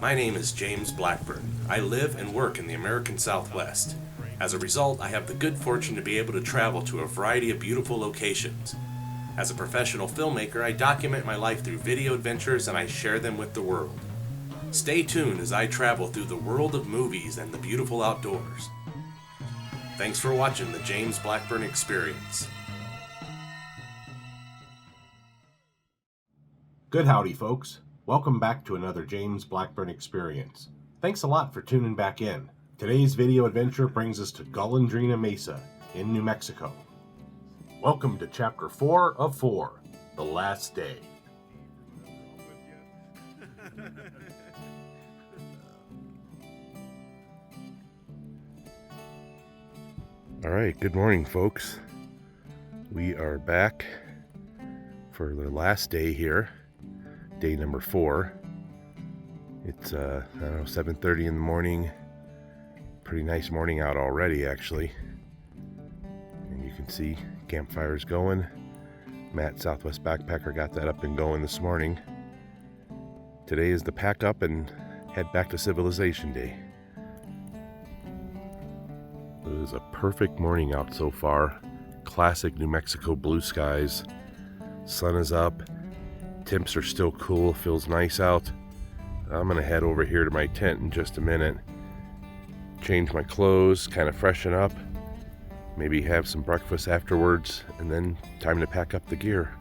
My name is James Blackburn. I live and work in the American Southwest. As a result, I have the good fortune to be able to travel to a variety of beautiful locations. As a professional filmmaker, I document my life through video adventures and I share them with the world. Stay tuned as I travel through the world of movies and the beautiful outdoors. Thanks for watching the James Blackburn Experience. Good howdy, folks. Welcome back to another James Blackburn Experience. Thanks a lot for tuning back in. Today's video adventure brings us to Golondrina Mesa in New Mexico. Welcome to Chapter 4 of 4, The Last Day. All right, good morning, folks. We are back for the last day here, day number 4. It's 7:30 in the morning. Pretty nice morning out already, actually. And you can see campfires going. Matt, Southwest Backpacker, got that up and going this morning. Today is the pack up and head back to Civilization Day. It was a perfect morning out so far. Classic New Mexico blue skies. Sun is up. Temps are still cool. Feels nice out. I'm going to head over here to my tent in just a minute. Change my clothes, kind of freshen up. Maybe have some breakfast afterwards. And then time to pack up the gear.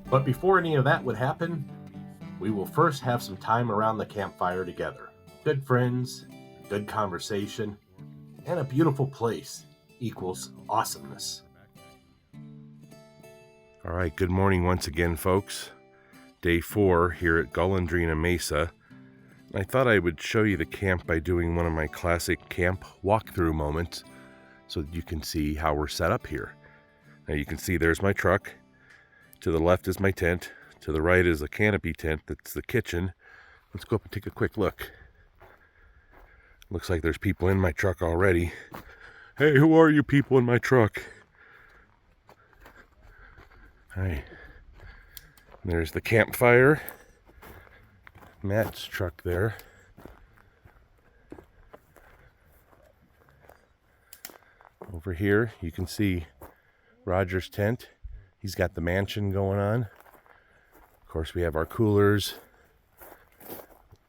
But before any of that would happen, we will first have some time around the campfire together. Good friends, good conversation, and a beautiful place equals awesomeness. All right, good morning once again, folks. Day 4 here at Golondrina Mesa. I thought I would show you the camp by doing one of my classic camp walkthrough moments so that you can see how we're set up here. Now you can see there's my truck. To the left is my tent. To the right is a canopy tent that's the kitchen. Let's go up and take a quick look. Looks like there's people in my truck already. Hey, who are you people in my truck? All right. There's the campfire. Matt's truck there. Over here, you can see Roger's tent. He's got the mansion going on. Of course, we have our coolers.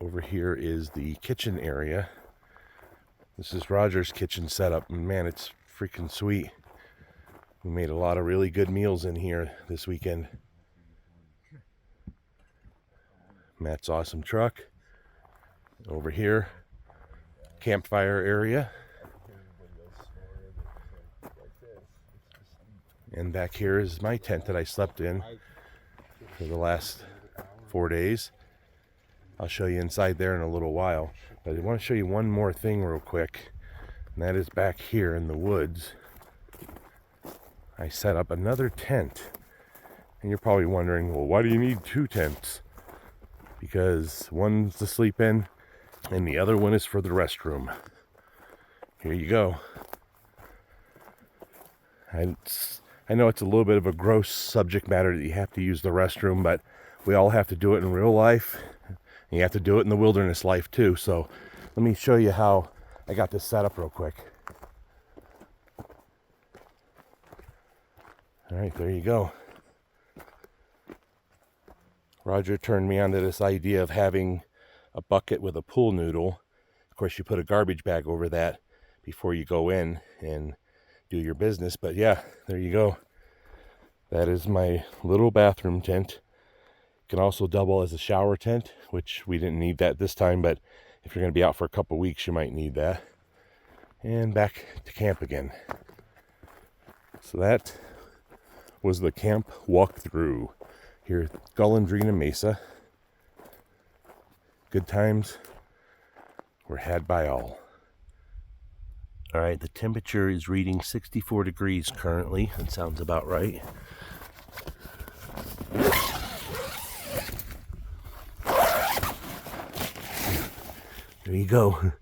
Over here is the kitchen area. This is Roger's kitchen setup, and man, it's freaking sweet. We made a lot of really good meals in here this weekend. Matt's awesome truck. Over here, campfire area. And back here is my tent that I slept in for the last 4 days. I'll show you inside there in a little while. But I want to show you one more thing real quick. And that is back here in the woods. I set up another tent. And you're probably wondering, well, why do you need 2 tents? Because one's to sleep in and the other one is for the restroom. Here you go. I know it's a little bit of a gross subject matter that you have to use the restroom, but we all have to do it in real life. And you have to do it in the wilderness life too. So let me show you how I got this set up real quick. All right, there you go. Roger turned me onto this idea of having a bucket with a pool noodle. Of course, you put a garbage bag over that before you go in and do your business. But yeah, there you go. That is my little bathroom tent. It can also double as a shower tent, which we didn't need that this time, but if you're going to be out for a couple weeks, you might need that. And back to camp again. So that was the camp walkthrough here at Golondrina Mesa. Good times were had by all. All right, the temperature is reading 64 degrees currently. That sounds about right. There you go.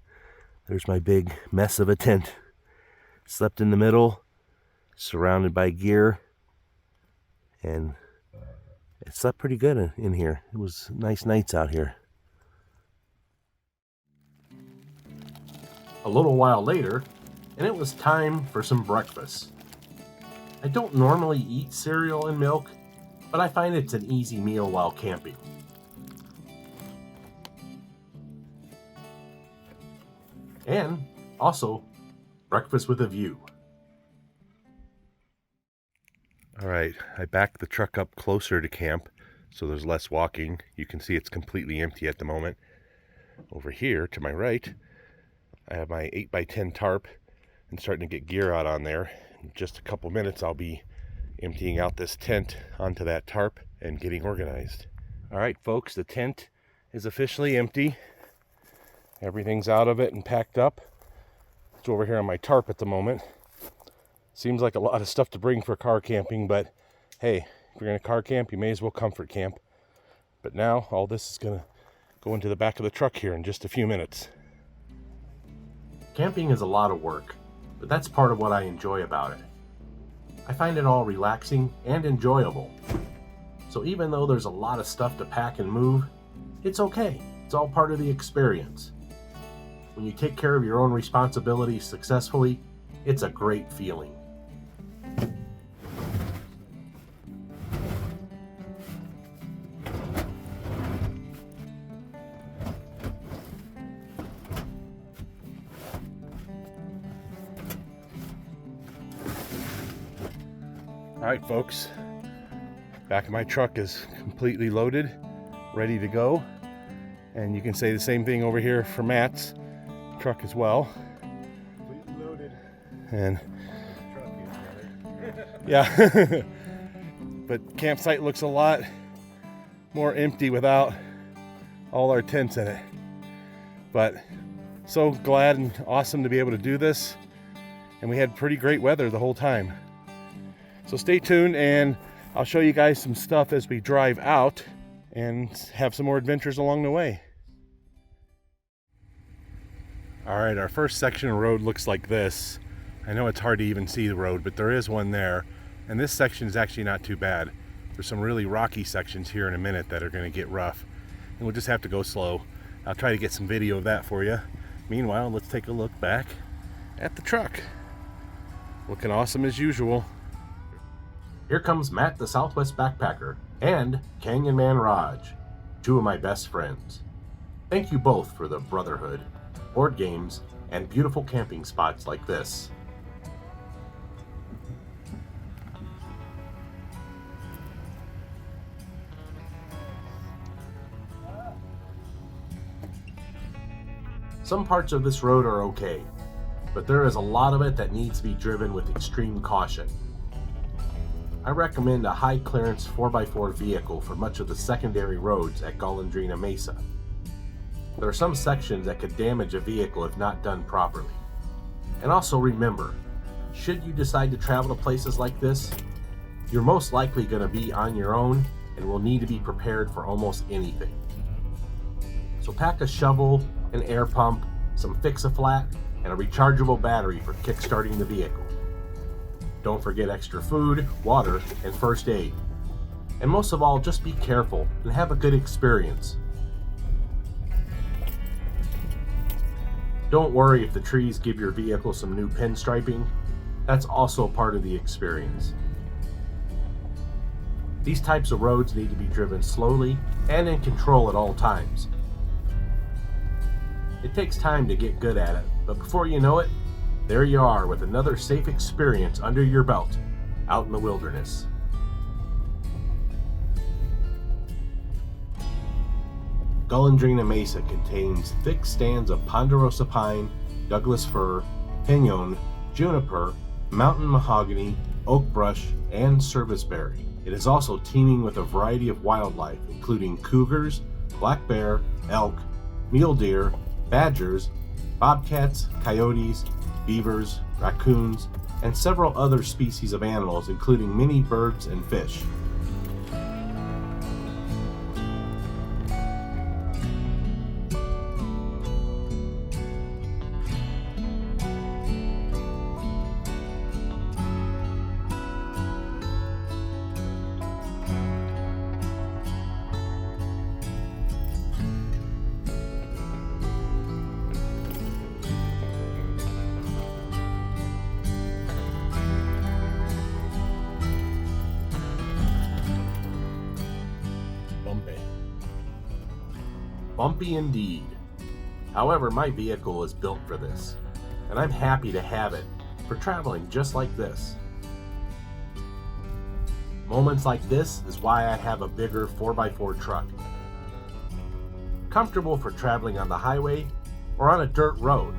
There's my big mess of a tent. Slept in the middle, surrounded by gear, and it slept pretty good in here. It was nice nights out here. A little while later, and it was time for some breakfast. I don't normally eat cereal and milk, but I find it's an easy meal while camping. And also, breakfast with a view. All right, I backed the truck up closer to camp so there's less walking. You can see it's completely empty at the moment. Over here to my right, I have my 8x10 tarp and starting to get gear out on there. In just a couple minutes, I'll be emptying out this tent onto that tarp and getting organized. All right, folks, the tent is officially empty. Everything's out of it and packed up. It's over here on my tarp at the moment. Seems like a lot of stuff to bring for car camping, but hey, if you're gonna car camp, you may as well comfort camp. But now all this is gonna go into the back of the truck here in just a few minutes. Camping is a lot of work, but that's part of what I enjoy about it. I find it all relaxing and enjoyable. So even though there's a lot of stuff to pack and move, it's okay. It's all part of the experience. When you take care of your own responsibilities successfully, it's a great feeling. All right, folks, back of my truck is completely loaded, ready to go. And you can say the same thing over here for Matt's truck as well. Completely loaded. And Truck is better. yeah, but campsite looks a lot more empty without all our tents in it. But so glad and awesome to be able to do this. And we had pretty great weather the whole time. So stay tuned and I'll show you guys some stuff as we drive out and have some more adventures along the way. All right, our first section of road looks like this. I know it's hard to even see the road, but there is one there. And this section is actually not too bad. There's some really rocky sections here in a minute that are gonna get rough. And we'll just have to go slow. I'll try to get some video of that for you. Meanwhile, let's take a look back at the truck. Looking awesome as usual. Here comes Matt the Southwest Backpacker and Canyon Man Raj, two of my best friends. Thank you both for the brotherhood, board games, and beautiful camping spots like this. Some parts of this road are okay, but there is a lot of it that needs to be driven with extreme caution. I recommend a high clearance 4x4 vehicle for much of the secondary roads at Golondrina Mesa. There are some sections that could damage a vehicle if not done properly. And also remember, should you decide to travel to places like this, you're most likely going to be on your own and will need to be prepared for almost anything. So pack a shovel, an air pump, some Fix-A-Flat, and a rechargeable battery for kickstarting the vehicle. Don't forget extra food, water, and first aid. And most of all, just be careful and have a good experience. Don't worry if the trees give your vehicle some new pinstriping. That's also part of the experience. These types of roads need to be driven slowly and in control at all times. It takes time to get good at it, but before you know it, there you are with another safe experience under your belt, out in the wilderness. Golondrina Mesa contains thick stands of ponderosa pine, Douglas fir, pinon, juniper, mountain mahogany, oak brush, and serviceberry. It is also teeming with a variety of wildlife, including cougars, black bear, elk, mule deer, badgers, bobcats, coyotes, beavers, raccoons, and several other species of animals, including many birds and fish. Bumpy indeed. However, my vehicle is built for this, and I'm happy to have it for traveling just like this. Moments like this is why I have a bigger 4x4 truck. Comfortable for traveling on the highway or on a dirt road.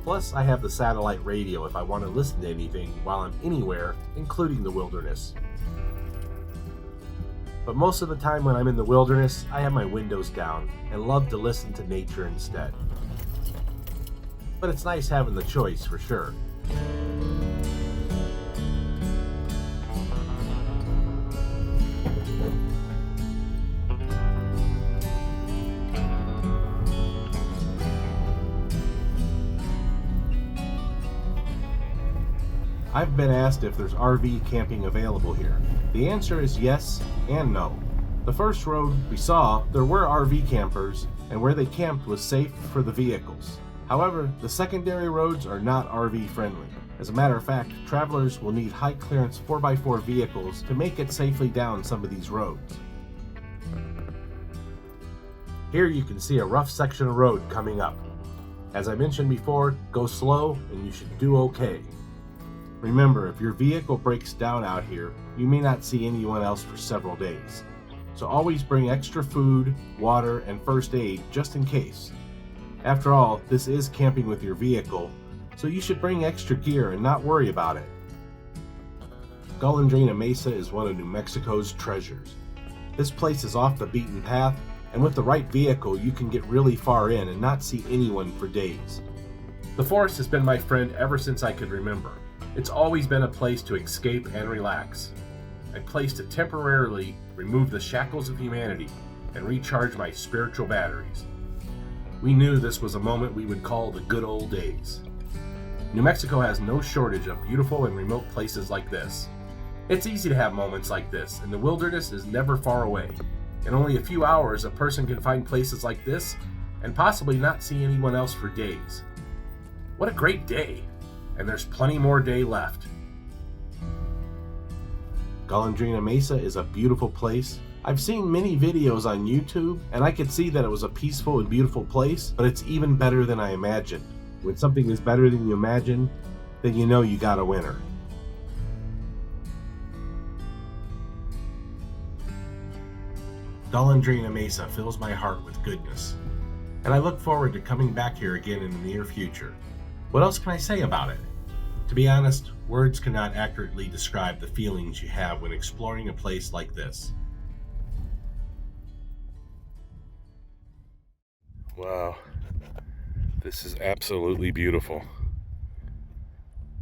Plus, I have the satellite radio if I want to listen to anything while I'm anywhere, including the wilderness. But most of the time when I'm in the wilderness, I have my windows down and love to listen to nature instead. But it's nice having the choice for sure. I've been asked if there's RV camping available here. The answer is yes and no. The first road we saw, there were RV campers, and where they camped was safe for the vehicles. However, the secondary roads are not RV friendly. As a matter of fact, travelers will need high clearance 4x4 vehicles to make it safely down some of these roads. Here you can see a rough section of road coming up. As I mentioned before, go slow and you should do okay. Remember, if your vehicle breaks down out here, you may not see anyone else for several days. So always bring extra food, water, and first aid just in case. After all, this is camping with your vehicle, so you should bring extra gear and not worry about it. Golondrina Mesa is one of New Mexico's treasures. This place is off the beaten path, and with the right vehicle you can get really far in and not see anyone for days. The forest has been my friend ever since I could remember. It's always been a place to escape and relax. A place to temporarily remove the shackles of humanity and recharge my spiritual batteries. We knew this was a moment we would call the good old days. New Mexico has no shortage of beautiful and remote places like this. It's easy to have moments like this, and the wilderness is never far away. In only a few hours, a person can find places like this and possibly not see anyone else for days. What a great day! And there's plenty more day left. Golondrina Mesa is a beautiful place. I've seen many videos on YouTube, and I could see that it was a peaceful and beautiful place, but it's even better than I imagined. When something is better than you imagine, then you know you got a winner. Golondrina Mesa fills my heart with goodness, and I look forward to coming back here again in the near future. What else can I say about it? To be honest, words cannot accurately describe the feelings you have when exploring a place like this. Wow, this is absolutely beautiful.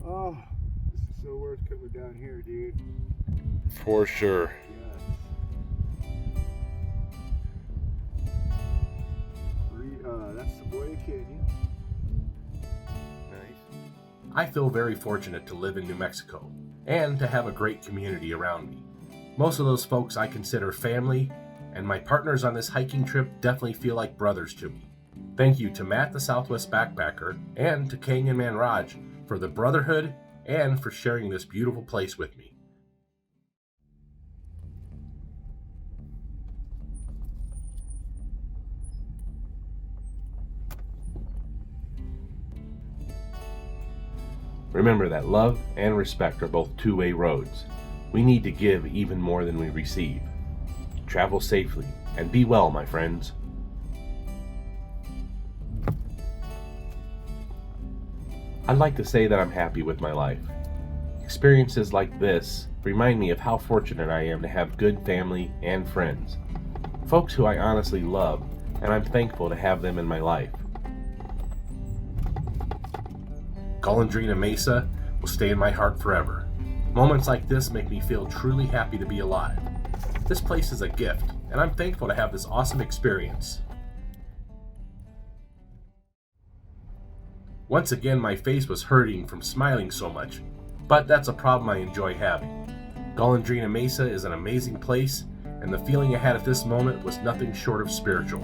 Oh, this is so worth coming down here, dude. For sure. That's Sequoia Canyon. Nice. I feel very fortunate to live in New Mexico and to have a great community around me. Most of those folks I consider family, and my partners on this hiking trip definitely feel like brothers to me. Thank you to Matt the Southwest Backpacker and to Kang and Manraj for the brotherhood and for sharing this beautiful place with me. Remember that love and respect are both two-way roads. We need to give even more than we receive. Travel safely and be well, my friends. I'd like to say that I'm happy with my life. Experiences like this remind me of how fortunate I am to have good family and friends. Folks who I honestly love, and I'm thankful to have them in my life. Golondrina Mesa will stay in my heart forever. Moments like this make me feel truly happy to be alive. This place is a gift, and I'm thankful to have this awesome experience. Once again, my face was hurting from smiling so much, but that's a problem I enjoy having. Golondrina Mesa is an amazing place, and the feeling I had at this moment was nothing short of spiritual.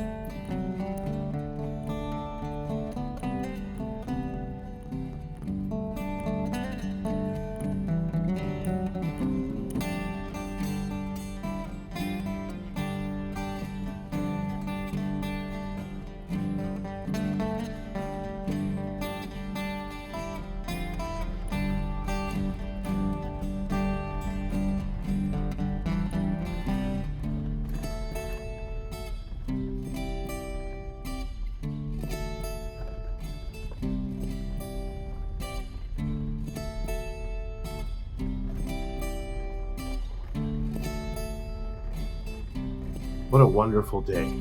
What a wonderful day.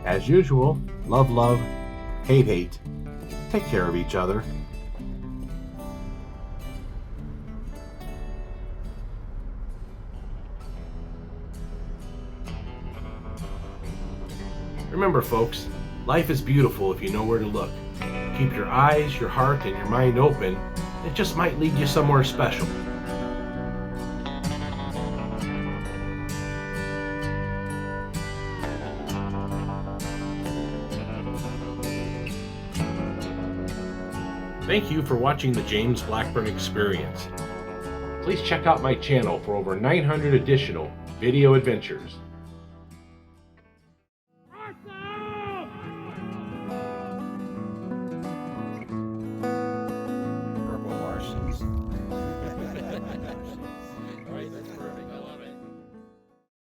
As usual, love, love, hate, hate. Take care of each other. Remember, folks, life is beautiful if you know where to look. Keep your eyes, your heart, and your mind open. It just might lead you somewhere special. Thank you for watching the James Blackburn Experience. Please check out my channel for over 900 additional video adventures.